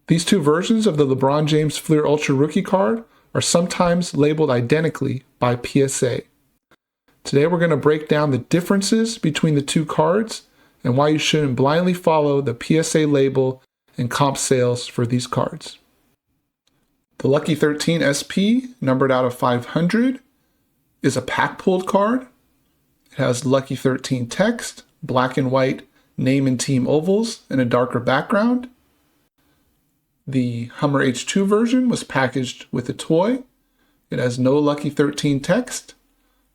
These two versions of the LeBron James Fleer Ultra rookie card are sometimes labeled identically by PSA. Today we're going to break down the differences between the two cards and why you shouldn't blindly follow the PSA label and comp sales for these cards. The Lucky 13 SP, numbered out of 500, is a pack-pulled card. It has Lucky 13 text, black and white name and team ovals, and a darker background. The Hummer H2 version was packaged with a toy. It has no Lucky 13 text,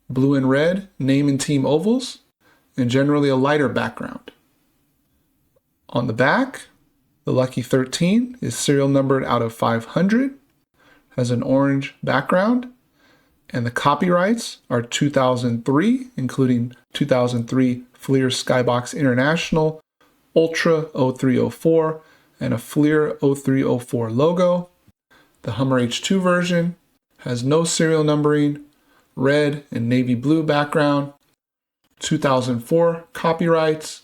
blue and red name and team ovals, and generally a lighter background. On the back, the Lucky 13 is serial numbered out of 500, has an orange background, and the copyrights are 2003, including 2003 Fleer Skybox International, Ultra 0304, and a Fleer 0304 logo. The Hummer H2 version has no serial numbering, red and navy blue background, 2004 copyrights,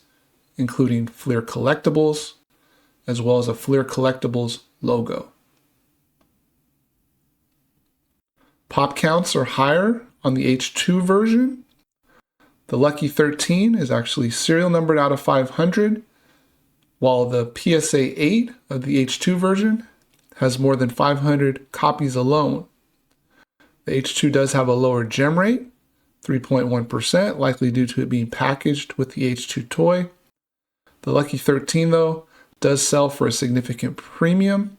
including Fleer Collectibles, as well as a Fleer Collectibles logo. Pop counts are higher on the H2 version. The Lucky 13 is actually serial numbered out of 500, while the PSA 8 of the H2 version has more than 500 copies alone. The H2 does have a lower gem rate, 3.1%, likely due to it being packaged with the H2 toy. The Lucky 13, though, does sell for a significant premium.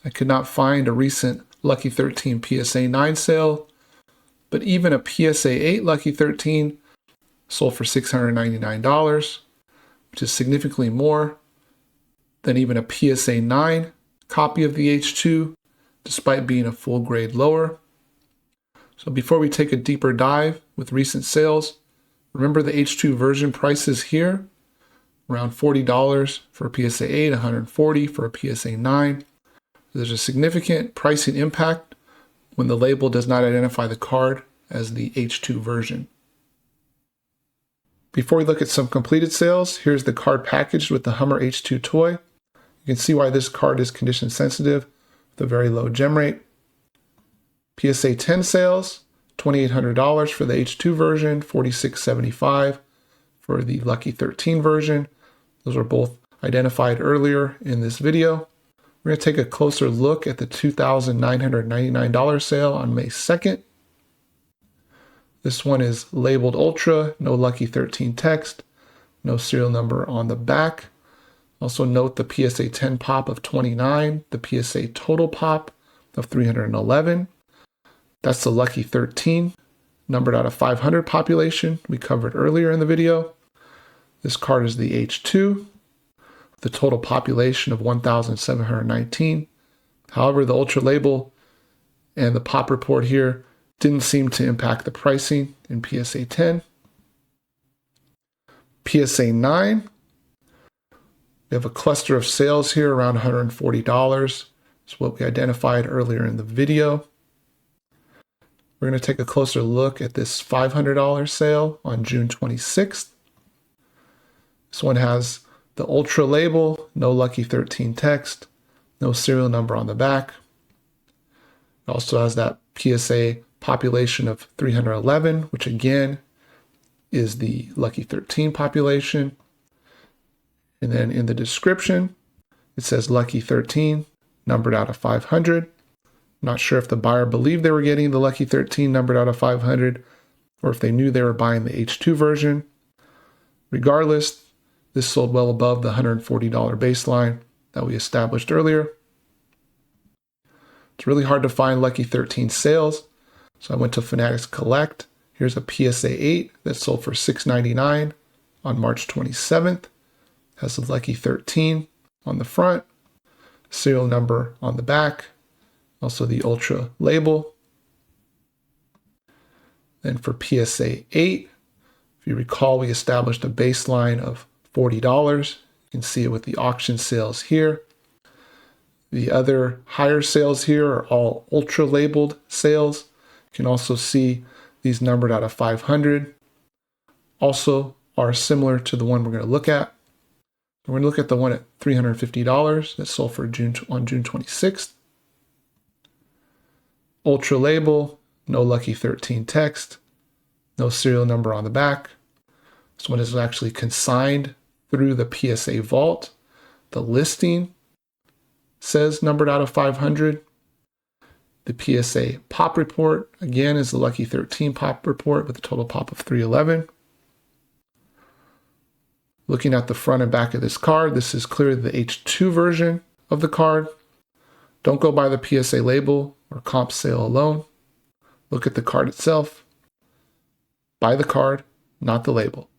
I could not find a recent Lucky 13 PSA 9 sale, but even a PSA 8 Lucky 13 sold for $699, which is significantly more than even a PSA 9 copy of the H2, despite being a full grade lower. So before we take a deeper dive with recent sales, remember the H2 version prices here, around $40 for a PSA 8, $140 for a PSA 9. There's a significant pricing impact when the label does not identify the card as the H2 version. Before we look at some completed sales, here's the card packaged with the Hummer H2 toy. You can see why this card is condition sensitive with a very low gem rate. PSA 10 sales, $2,800 for the H2 version, $4,675 for the Lucky 13 version. Those were both identified earlier in this video. We're going to take a closer look at the $2,999 sale on May 2nd. This one is labeled Ultra, no Lucky 13 text, no serial number on the back. Also note the PSA 10 pop of 29, the PSA total pop of 311. That's the Lucky 13, numbered out of 500 population we covered earlier in the video. This card is the H2, the total population of 1,719. However, the Ultra label and the pop report here didn't seem to impact the pricing in PSA 10. PSA 9, we have a cluster of sales here around $140. It's what we identified earlier in the video. We're going to take a closer look at this $500 sale on June 26th. This one has the Ultra label, no Lucky 13 text, no serial number on the back. It also has that PSA population of 311, which again is the Lucky 13 population. And then in the description, it says Lucky 13, numbered out of 500. Not sure if the buyer believed they were getting the Lucky 13 numbered out of 500 or if they knew they were buying the H2 version. Regardless, this sold well above the $140 baseline that we established earlier. It's really hard to find Lucky 13 sales, so I went to Fanatics Collect. Here's a PSA 8 that sold for $699 on March 27th. Has the Lucky 13 on the front, serial number on the back, also the Ultra label. Then for PSA 8, if you recall, we established a baseline of $40. You can see it with the auction sales here. The other higher sales here are all Ultra labeled sales. You can also see these numbered out of 500. Also are similar to the one we're going to look at. We're going to look at the one at $350 that sold on June 26th. Ultra label, no lucky 13 text, no serial number on the back. This one is actually consigned through the PSA vault. The listing says numbered out of 500. The PSA Pop Report, again, is the lucky 13 Pop Report with a total pop of 311. Looking at the front and back of this card, this is clearly the H2 version of the card. Don't go by the PSA label or comp sale alone. Look at the card itself. Buy the card, not the label.